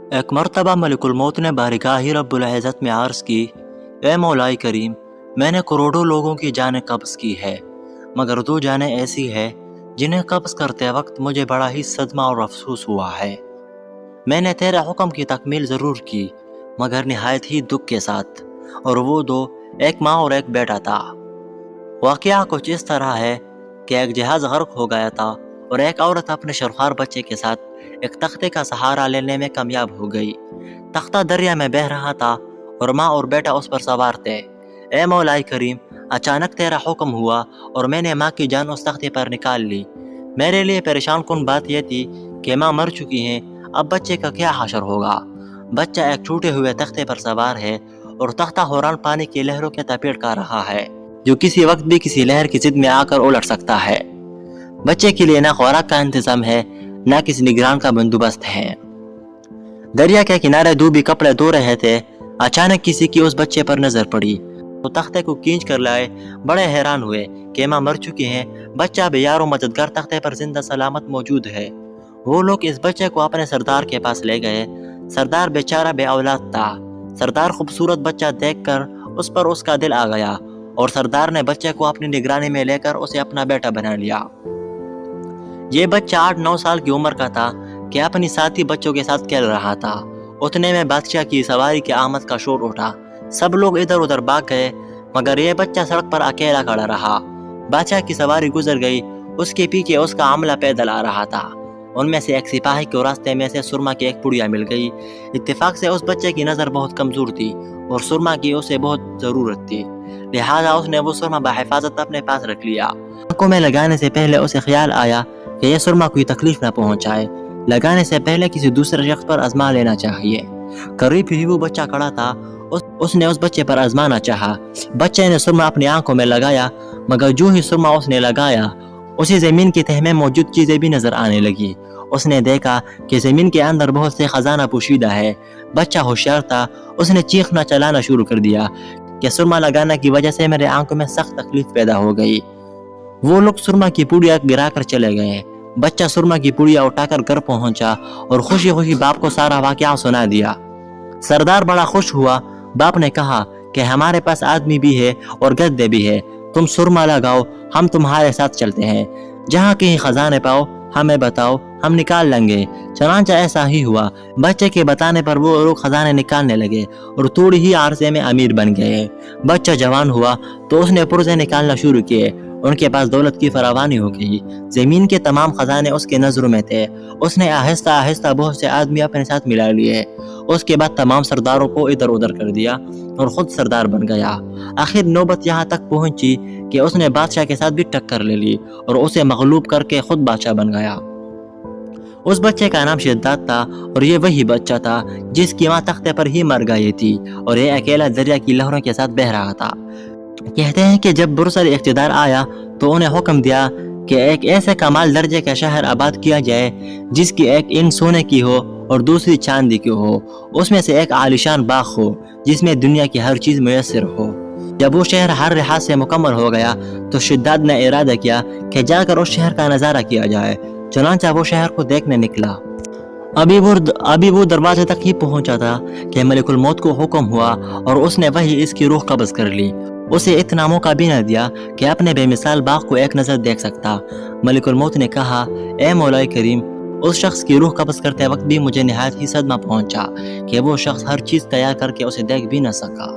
ایک مرتبہ ملک الموت نے بارگاہ رب العزت میں عرض کی، اے مولا کریم، میں نے کروڑوں لوگوں کی جانیں قبض کی ہے، مگر 2 جانیں ایسی ہیں جنہیں قبض کرتے وقت مجھے بڑا ہی صدمہ اور افسوس ہوا ہے۔ میں نے تیرے حکم کی تکمیل ضرور کی، مگر نہایت ہی دکھ کے ساتھ، اور وہ 2 ایک ماں اور ایک بیٹا تھا۔ واقعہ کچھ اس طرح ہے کہ ایک جہاز غرق ہو گیا تھا اور ایک عورت اپنے شرخوار بچے کے ساتھ ایک تختے کا سہارا لینے میں کامیاب ہو گئی۔ تختہ دریا میں بہہ رہا تھا اور ماں اور بیٹا اس پر سوار تھے۔ اے مولا کریم، اچانک تیرا حکم ہوا اور میں نے ماں کی جان اس تختے پر نکال لی۔ میرے لیے پریشان کن بات یہ تھی کہ ماں مر چکی ہیں، اب بچے کا کیا حشر ہوگا؟ بچہ ایک ٹوٹے ہوئے تختے پر سوار ہے اور تختہ حوران پانی کی لہروں کے تپیڑ کر رہا ہے، جو کسی وقت بھی کسی لہر کی ضد میں آ کر الٹ سکتا ہے۔ بچے کے لیے نہ خوراک کا انتظام ہے، نہ کسی نگران کا بندوبست ہے۔ دریا کے کنارے دھوبی کپڑے دھو رہے تھے، اچانک کسی کی اس بچے پر نظر پڑی تو تختے کو کھینچ کر لائے۔ بڑے حیران ہوئے کہ ماں مر چکی ہے، بچہ بے یار و مددگار تختے پر زندہ سلامت موجود ہے۔ وہ لوگ اس بچے کو اپنے سردار کے پاس لے گئے۔ سردار بیچارہ بے اولاد تھا۔ سردار خوبصورت بچہ دیکھ کر اس پر اس کا دل آ گیا اور سردار نے بچے کو اپنی نگرانی میں لے کر اسے اپنا بیٹا بنا لیا۔ یہ بچہ 8-9 سال کی عمر کا تھا کہ اپنی ساتھی بچوں کے ساتھ کھیل رہا تھا۔ اتنے میں بادشاہ کی سواری کے آمد کا شور اٹھا۔ سب لوگ ادھر ادھر بھاگ گئے، مگر یہ بچہ سڑک پر اکیلا کھڑا رہا۔ بادشاہ کی سواری گزر گئی، اس کے پیچھے اس کا عملہ پیدل آ رہا تھا۔ ان میں سے ایک سپاہی کو راستے میں سے سرما کی ایک پڑیا مل گئی۔ اتفاق سے اس بچے کی نظر بہت کمزور تھی اور سرما کی اسے بہت ضرورت تھی، لہٰذا اس نے وہ سرما بحفاظت اپنے پاس رکھ لیا۔ آنکھوں میں لگانے سے پہلے اسے خیال آیا کہ یہ سرما کوئی تکلیف نہ پہنچائے، لگانے سے پہلے کسی دوسرے شخص پر آزما لینا چاہیے۔ قریب ہی وہ بچہ کھڑا تھا، اس نے اس بچے پر آزمانا چاہا۔ بچے نے سرما اپنی آنکھوں میں لگایا، مگر جو ہی سرما اس نے لگایا، اسی زمین کی تہ میں موجود چیزیں بھی نظر آنے لگی۔ اس نے دیکھا کہ زمین کے اندر بہت سے خزانہ پوشیدہ ہے۔ بچہ ہوشیار تھا، اس نے چیخنا چلانا شروع کر دیا کہ سرما لگانے کی وجہ سے میرے آنکھوں میں سخت تکلیف پیدا ہو گئی۔ وہ لوگ سرما کی پوڑیا گرا کر چلے گئے۔ بچہ سرما کی پوڑیا اٹھا کر گھر پہنچا اور خوشی خوشی باپ کو سارا واقعہ سنا دیا۔ سردار بڑا خوش ہوا۔ باپ نے کہا کہ ہمارے پاس آدمی بھی ہے اور گدے بھی ہے، تم سرما لگاؤ، ہم تمہارے ساتھ چلتے ہیں، جہاں کہیں خزانے پاؤ ہمیں بتاؤ، ہم نکال لیں گے۔ چنانچہ ایسا ہی ہوا۔ بچے کے بتانے پر وہ لوگ خزانے نکالنے لگے اور تھوڑی ہی عرصے میں امیر بن گئے۔ بچہ جوان ہوا تو اس نے پرزے نکالنا شروع کیے۔ ان کے پاس دولت کی فراوانی ہو گئی، زمین کے تمام خزانے اس کے نظروں میں تھے۔ اس نے آہستہ آہستہ بہت سے آدمی اپنے ساتھ ملا لیے۔ اس کے بعد تمام سرداروں کو ادھر ادھر کر دیا اور خود سردار بن گیا۔ آخر نوبت یہاں تک پہنچی کہ اس نے بادشاہ کے ساتھ بھی ٹکر لے لی اور اسے مغلوب کر کے خود بادشاہ بن گیا۔ اس بچے کا نام شداد تھا اور یہ وہی بچہ تھا جس کی ماں تختے پر ہی مر گئی تھی اور یہ اکیلا دریا کی لہروں کے ساتھ بہہ رہا تھا۔ کہتے ہیں کہ جب برسر اقتدار آیا تو انہیں حکم دیا کہ ایک ایسے کمال درجے کا شہر آباد کیا جائے جس کی ایک اینٹ سونے کی ہو اور دوسری چاندی کی ہو، اس میں سے ایک عالیشان باغ ہو جس میں دنیا کی ہر چیز میسر ہو۔ جب وہ شہر ہر لحاظ سے مکمل ہو گیا تو شداد نے ارادہ کیا کہ جا کر اس شہر کا نظارہ کیا جائے۔ چنانچہ وہ شہر کو دیکھنے نکلا۔ ابھی وہ دروازے تک ہی پہنچا تھا کہ ملک الموت کو حکم ہوا اور اس نے وہی اس کی روح قبض کر لی۔ اسے اتنا موقع بھی نہ دیا کہ اپنے بے مثال باغ کو ایک نظر دیکھ سکتا۔ ملک الموت نے کہا، اے مولا کریم، اس شخص کی روح قبض کرتے وقت بھی مجھے نہایت ہی صدمہ پہنچا کہ وہ شخص ہر چیز تیار کر کے اسے دیکھ بھی نہ سکا۔